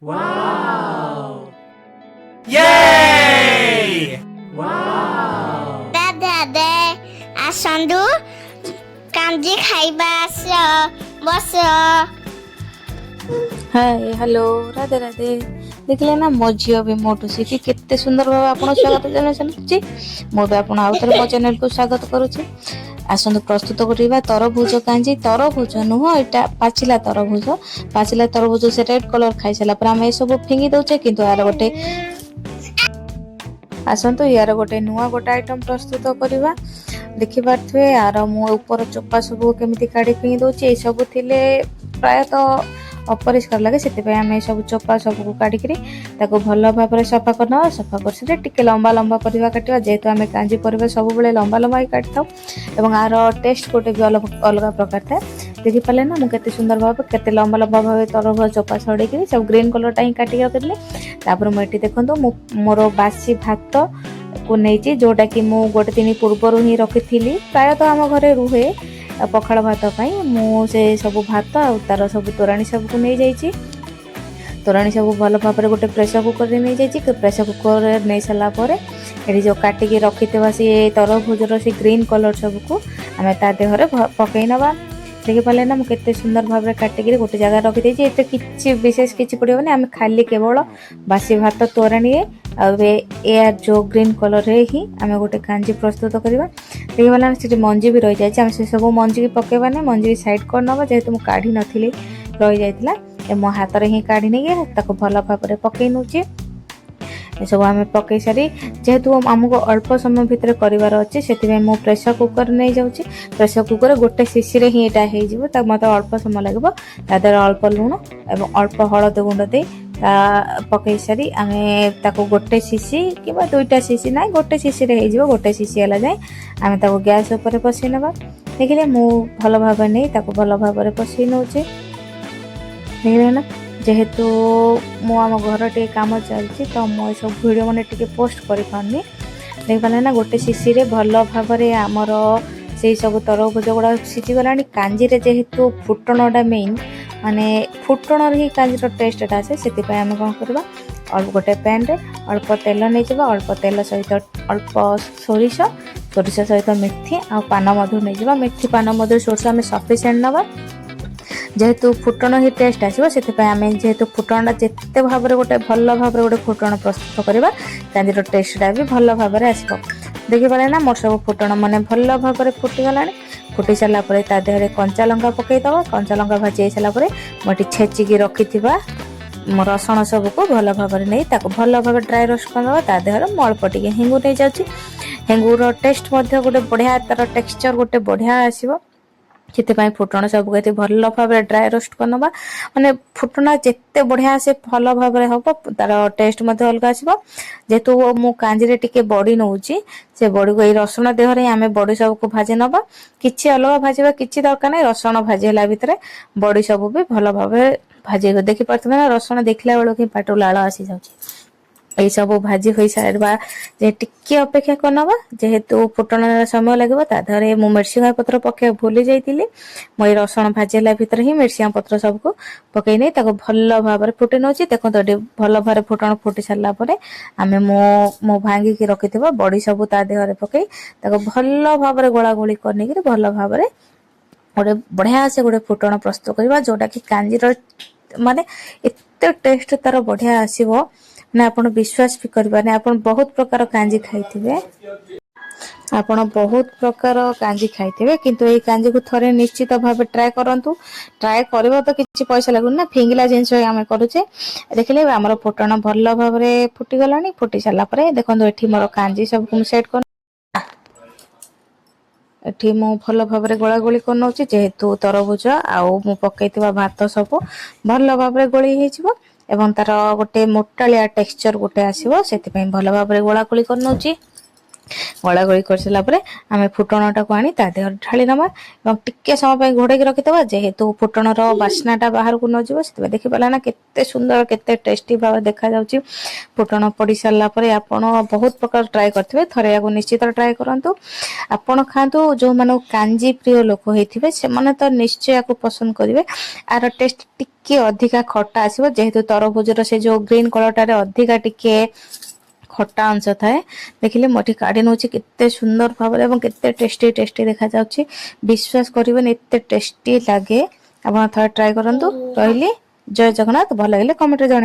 Wow! Yay! ଦାଦା ଆସନ୍ତୁ କାଞ୍ଜି ଖାଇବା ଆସ ବସ। हाय हेलो राधे राधे देखले ना मो झील भी मोटू सीखी केते सुंदर भाव आपन स्वागत जनाछि मो भी आपन आउ थरे मो चैनल को स्वागत करूछि। आसंतु प्रस्तुत करिबा तरभुज कांजी। तरभुज नुह एटा पाचिला तरभुज से रेड कलर खाइ सला पर हम ए सब फिंगी दउचे किंतु यार गोटे आसंतु यार गोटे नुआ गोटे आइटम प्रस्तुत करिबा। देखि पारथुए यार मो ऊपर चोपा सब केमिति काढी फिंगी दउचे। ए सब थिले प्रायतः अपरिष्कार लगे से आम सब चोपा सबको काटिक भल भाव सफा करना। सफा कर टे लंबा लंबा परिवा काटा जेहेतु आम कांजी पर सब लंबा लंबा ही काटि था। आर टेस्ट गोटे भी अलग प्रकार था। देखिपारे ना मुझे सुंदर भाव के लंबा लंबा भाव तरभुज चोपा छड़े सब ग्रीन कलर ही काटिक रखी। तापर मुझे देखो मोर बासी भात को नहीं जोटा कि मुझे गोटे दिन पूर्वर ही रखी प्रायतः आम घरे रुहे पखाड़ भात से सब भात आ तार सब तोराणी सब को नहीं जाइए। तोराणी सब भल भाव गोटे प्रेसर कुकर नहीं जाइए। प्रेसर कुकर नहीं सारापर ये जो काटिक रखी सी तरभुजर से ग्रीन कलर सब को आम ता देहरे पकई नवा। देखिपारे ना मुझे सुंदर भाव काटिक गोटे जगह रखी एत कि विशेष किसी पड़ोनी आम खाली केवल बासी भात तोराणी ए जो ग्रीन कलर ही आम गोटे कांजी प्रस्तुत करवा। देखिपारे से मंजी भी रही जाए से सब मंजी की पकेबा नहीं मंजी साइड कर नवा जेहेतु मुझे काढ़ी नी रही जाता मो हाथ में ही काढ़ी नहीं भल भाव पकई नौचे। सब आम पकई सारी जेहेतु आमको अल्प समय भितर करार अच्छे से मो प्रेसर कुकर नहीं जाऊँगी। प्रेसर कुकर गोटे सीसी रे ही यहाँ मत अल्प समय लगे तादर अल्प लुण और अल्प हलद गुंड दे पकई सारी आम गोटे सीसी कि दुईटा सीसी ना गोटे सीसी रे गोटे सीसी है जाए आम गैस उपर पसई नवा। देखिए मु भल भाव नहीं भल भाव पसई नौचे। देखिए ना जेहेतु मो आम घर टे काम चलती तो मो सब वीडियो मैंने टे पोस्ट कर पारनी। देखिए ना गोटे सीसी रे भल भाव आमर से सब तरभुज गुड़ा सीझीगला। कांजी जेहेतु फुटणटा मेन माने फुटण ही कांजीर टेस्ट आसे से आम कौन करवा अल्प गोटे पैन रे अल्प तेल नहीं जावा। अल्प तेल सहित अल्प सोरिष सहित मेथी आ पान मधुर नहीं जावा। मेथी पान मधुर सोर्स आम सफिसीयंट नवा जेहेतु फुटण ही टेस्ट आसो से आम जेहेतु फुटणटा जिते भाव गोटे भल भाव गोटे फुटण प्रस्तुत करवा कांजीर टेस्टा भी भल भाव आसो। देखिपारे ना मोर सब फुटण मैंने भल भाव फुटीगला। फुटी सारापर ता देहरे कंचा लंका पकईदबा। कंचा लंका भाजी सारापर मुझे छेचिक रखी रसुण सबको भल भाव नहीं भल भाव ड्राई रोस्ट करदे ता देहरे मु अल्प टिके हेंगु नहीं जाऊँगी। हेंगुर टेस्ट गोटे बढ़िया तार टेक्सचर गोटे बढ़िया आसो से फुटण सब को भल भाव ड्राई रोस्ट करना माने फुटण जिते बढ़िया से भल भाव हम तार टेस्ट अलग आसो। जेहेतु मु कांजी टिके बड़ी नौची से बड़ी को रसुण देहरे आम बड़ी सब को भाजी नवा किसी अलग भाजवा किसी दरकार नहीं। रसुण भाजीला भितर बड़ी सब भी भल भाव भाजी देखिपे ना रसुण देखला बेलू कि पाटू लाल आसी जाऊँगी। यही सब भाजी हो सारा जे टिके अपेक्षा करनवा जेहेतु फुटण समय लगे ताधरे मु मिर्सिंगा पत्र पके भूली जाइली। मो रसुण भाजीला भितर ही मिर्सिंगा पत्र सबको पकई नहीं भल भाव फुटे नौची। देखो तो भल भाव फुटण फुटी सारापर आम मो भांगिक रखि बड़ी सब ता देहरे पकई भल भाव गोला गोली करने भल भाव गोटे बढ़िया से गोटे फुटण प्रस्तुत करवा जोटा कि कांजीर माने एत टेस्ट तार बढ़िया आसो ना आपण विश्वास भी करबाने। आपण बहुत प्रकार कांजी खाइथिबे किंतु ये कांजी को थरे निश्चित भाव ट्राए करंतु। ट्राए करबो तो किछि पैसा लागुन ना फिंगिला जिंस आमे करूचे। देखले हमर फुटण भल भाव रे फुटी गलानी। फुटी साला परे देखंतु एठी मोर कांजी सब को सेट कर एठी मु भल भाव रे गोला गोली कर नउची जेहेतु तरभुज आउ मु पकैतिबा भात सब भल भाव रे गोली हेजिबो एवं तार गोटे मोटालिया टेक्सचर गोटे आसो से भल भाव गोला गोली कर नउची। ଗୋଳା ଗୋଳି କରିସାରିଲା ପରେ ଆମେ ଫୁଟଣଟାକୁ ଆଣି ତା ଦେହରେ ଢାଳି ନେବା ଏବଂ ଟିକେ ସମୟ ପାଇଁ ଘୋଡ଼େଇକି ରଖିଦେବା। ଯେହେତୁ ଫୁଟଣର ବାସ୍ନାଟା ବାହାରକୁ ନଯିବ ସେଥିପାଇଁ ଦେଖିପାରିଲା ନା କେତେ ସୁନ୍ଦର କେତେ ଟେଷ୍ଟି ଭାବରେ ଦେଖାଯାଉଛି। ଫୁଟଣ ପଡ଼ି ସାରିଲା ପରେ ଆପଣ ବହୁତ ପ୍ରକାର ଟ୍ରାଏ କରିଥିବେ, ଥରେ ୟାକୁ ନିଶ୍ଚିତ ଟ୍ରାଏ କରନ୍ତୁ। ଆପଣ ଖାଆନ୍ତୁ, ଯେଉଁମାନଙ୍କୁ କାଞ୍ଜି ପ୍ରିୟ ଲୋକ ହେଇଥିବେ ସେମାନେ ତ ନିଶ୍ଚୟ ୟାକୁ ପସନ୍ଦ କରିବେ। ଆର ଟେଷ୍ଟ ଟିକେ ଅଧିକା ଖଟା ଆସିବ, ଯେହେତୁ ତରଭୁଜର ସେ ଯେଉଁ ଗ୍ରୀନ୍ କଲରଟାରେ ଅଧିକା ଟିକେ ଖଟା ଅଂଶ ଥାଏ। ଦେଖିଲେ ମୁଁ ଏଠି କାଢ଼ି ନେଉଛି କେତେ ସୁନ୍ଦର ଭାବରେ ଏବଂ କେତେ ଟେଷ୍ଟି ଦେଖାଯାଉଛି। ବିଶ୍ୱାସ କରିବେନି ଏତେ ଟେଷ୍ଟି ଲାଗେ। ଆପଣ ଥରେ ଟ୍ରାଏ କରନ୍ତୁ। ରହିଲି, ଜୟ ଜଗନ୍ନାଥ। ଭଲ ଲାଗିଲେ କମେଣ୍ଟରେ ଜଣାଇବେ।